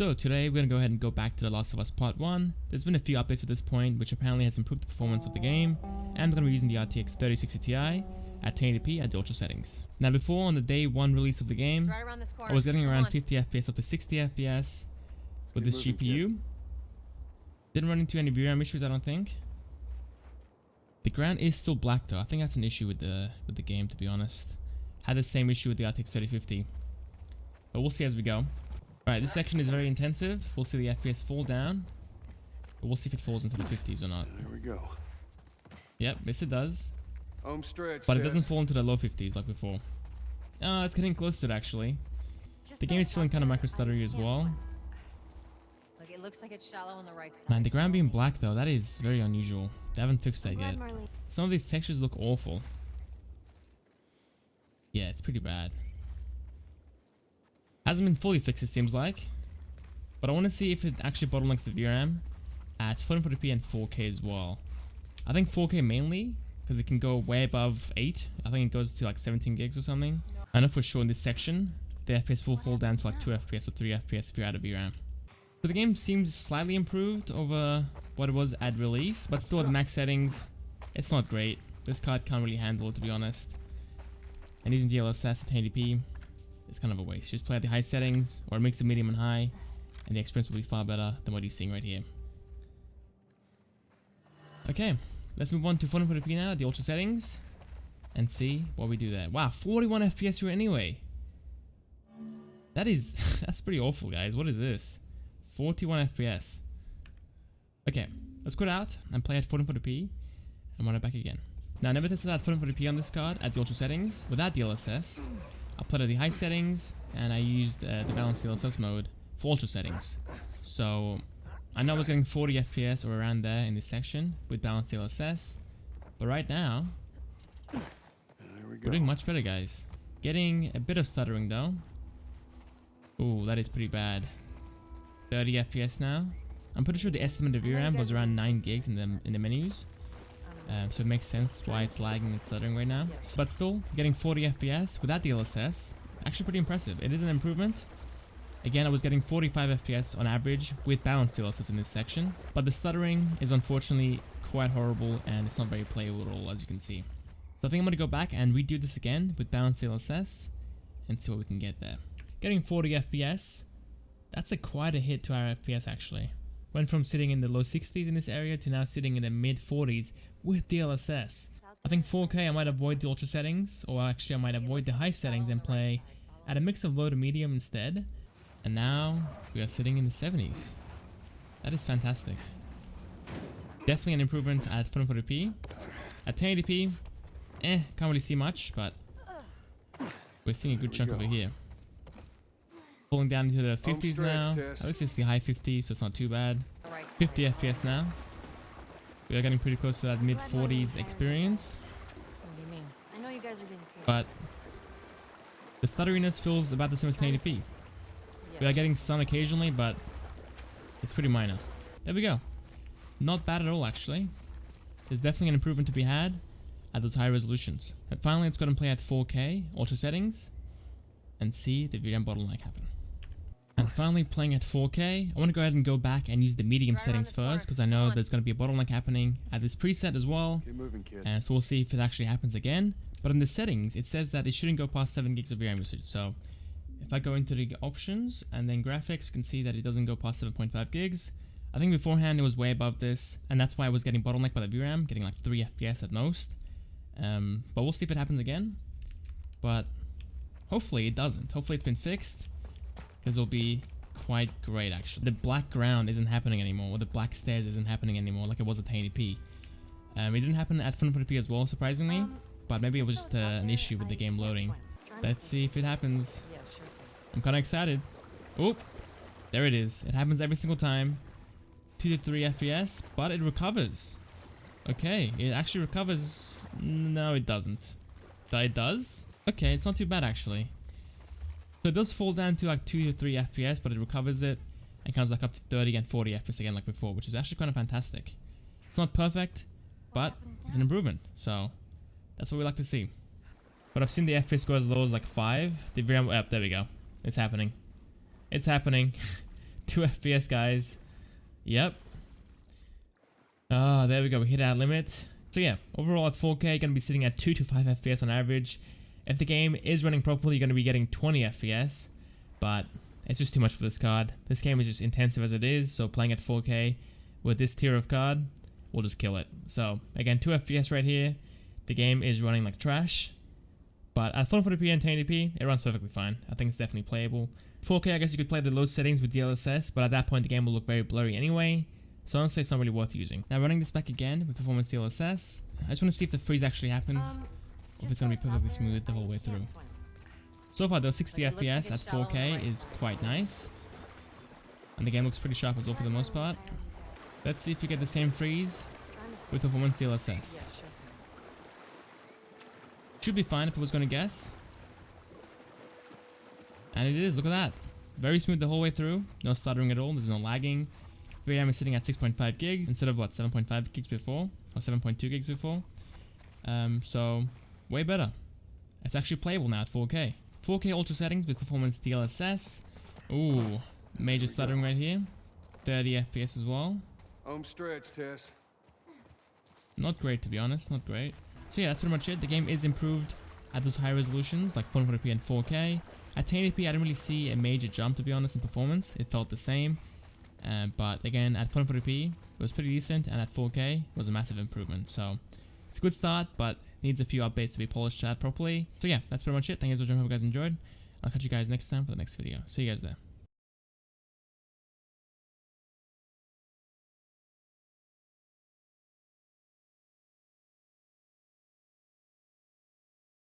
So today we're going to go ahead and go back to The Last of Us Part 1. There's been a few updates at this point which apparently has improved the performance of the game, and we're going to be using the RTX 3060 Ti at 1080p at the ultra settings. Now before, on the day 1 release of the game, I was getting around 50 FPS up to 60 FPS with this GPU. Didn't run into any VRAM issues, I don't think. The ground is still black though. I think that's an issue with the game, to be honest. Had the same issue with the RTX 3050. But we'll see as we go. Alright, this section is very intensive. We'll see the FPS fall down. But we'll see if it falls into the 50s or not. There we go. Yep, yes it does. Home stretch. But it doesn't fall into the low 50s like before. It's getting close to it actually. The game is feeling kind of micro stuttery as well. Look, it looks like it's shallow on the right side. Man, the ground being black though, that is very unusual. They haven't fixed that yet. Some of these textures look awful. Yeah, it's pretty bad. Hasn't been fully fixed, it seems like. But I want to see if it actually bottlenecks the VRAM at 440p and 4K as well. I think 4K mainly, because it can go way above 8. I think it goes to like 17 gigs or something. I know for sure in this section, the FPS will fall down to like 2 FPS or 3 FPS if you're out of VRAM. So the game seems slightly improved over what it was at release, but still at max settings, it's not great. This card can't really handle it, to be honest. And using DLSS at 1080p, it's kind of a waste. Just play at the high settings, or mix it medium and high, and the experience will be far better than what you're seeing right here. Okay, let's move on to 440p now, the ultra settings, and see what we do there. Wow, 41 FPS here anyway. That's pretty awful, guys. What is this? 41 FPS. Okay, let's quit out and play at 440p, and run it back again. Now, I never tested out 440p on this card at the ultra settings without DLSS. I played at the high settings, and I used the balanced DLSS mode for ultra settings. So I know I was getting 40 FPS or around there in this section with balanced DLSS, but right now we're doing much better, guys. Getting a bit of stuttering though. Ooh, that is pretty bad. 30 FPS now. I'm pretty sure the estimated VRAM was around 9 gigs in the menus. So it makes sense why it's lagging and stuttering right now. But still, getting 40 FPS without DLSS, actually pretty impressive. It is an improvement. Again, I was getting 45 FPS on average with balanced DLSS in this section. But the stuttering is unfortunately quite horrible, and it's not very playable at all, as you can see. So I think I'm going to go back and redo this again with balanced DLSS and see what we can get there. Getting 40 FPS, that's quite a hit to our FPS actually. Went from sitting in the low 60s in this area to now sitting in the mid 40s with DLSS. I think 4K I might avoid the ultra settings, or actually I might avoid the high settings and play at a mix of low to medium instead. And now we are sitting in the 70s. That is fantastic. Definitely an improvement at 440p. At 1080p, can't really see much, but we're seeing a good chunk over here. Pulling down into the 50s now. At least it's the high 50s, so it's not too bad. 50 FPS now. We are getting pretty close to that mid 40s experience. What do you mean? I know you guys are being paid. But the stutteriness feels about the same as 1080p. We are getting some occasionally, but it's pretty minor. There we go. Not bad at all, actually. There's definitely an improvement to be had at those high resolutions. And finally, let's go and play at 4K ultra settings and see the VRAM bottleneck happen. And finally, playing at 4K, I want to go ahead and go back and use the medium settings first, because I know there's going to be a bottleneck happening at this preset as well. And so we'll see if it actually happens again. But in the settings, it says that it shouldn't go past 7 gigs of VRAM usage. So if I go into the options and then graphics, you can see that it doesn't go past 7.5 gigs. I think beforehand it was way above this, and that's why I was getting bottlenecked by the VRAM, getting like 3 FPS at most. But we'll see if it happens again. But hopefully it doesn't. Hopefully it's been fixed, because it'll be quite great actually. The black ground isn't happening anymore, or the black stairs isn't happening anymore like it was at 1080p. It didn't happen at 440p as well, surprisingly, but maybe it was just an issue with the game loading. Let's see if it happens. I'm kind of excited. Oh, there it is. It happens every single time. 2 to 3 FPS, but it recovers. Okay, it actually recovers. No, it doesn't. It does? Okay, it's not too bad actually. So it does fall down to like 2 to 3 FPS, but it recovers it and comes back up to 30 and 40 FPS again like before, which is actually kind of fantastic. It's not perfect, but it's an improvement. So that's what we like to see. But I've seen the FPS go as low as like 5. The VRAM, there we go. It's happening. It's happening. 2 FPS, guys. Yep. Oh, there we go. We hit our limit. So yeah, overall at 4K, gonna be sitting at 2 to 5 FPS on average. If the game is running properly, you're gonna be getting 20 FPS, but it's just too much for this card. This game is just intensive as it is, so playing at 4K with this tier of card will just kill it. So again, 2 FPS right here. The game is running like trash, but at 440p and 1080p, it runs perfectly fine. I think it's definitely playable. 4K, I guess you could play the low settings with DLSS, but at that point the game will look very blurry anyway, so honestly it's not really worth using. Now running this back again with performance DLSS, I just want to see if the freeze actually happens, or if it's going to be perfectly smooth the whole way through. So far though, 60 FPS at 4K is quite nice, and the game looks pretty sharp as well for the most part. Let's see if we get the same freeze with performance DLSS. Should be fine if I was going to guess. And it is, look at that. Very smooth the whole way through. No stuttering at all, there's no lagging. VRAM is sitting at 6.5 gigs instead of what, 7.5 gigs before? Or 7.2 gigs before? So, way better. It's actually playable now at 4K. 4K ultra settings with performance DLSS. Ooh, major stuttering right here. 30 FPS as well. Home stretch, Tess. Not great, to be honest, not great. So yeah, that's pretty much it. The game is improved at those high resolutions like 440p and 4K. At 1080p, I didn't really see a major jump, to be honest, in performance. It felt the same. But again, at 440p, it was pretty decent, and at 4K, it was a massive improvement. So it's a good start, but needs a few updates to be polished out properly. So yeah, that's pretty much it. Thank you guys for watching. I hope you guys enjoyed. I'll catch you guys next time for the next video. See you guys there.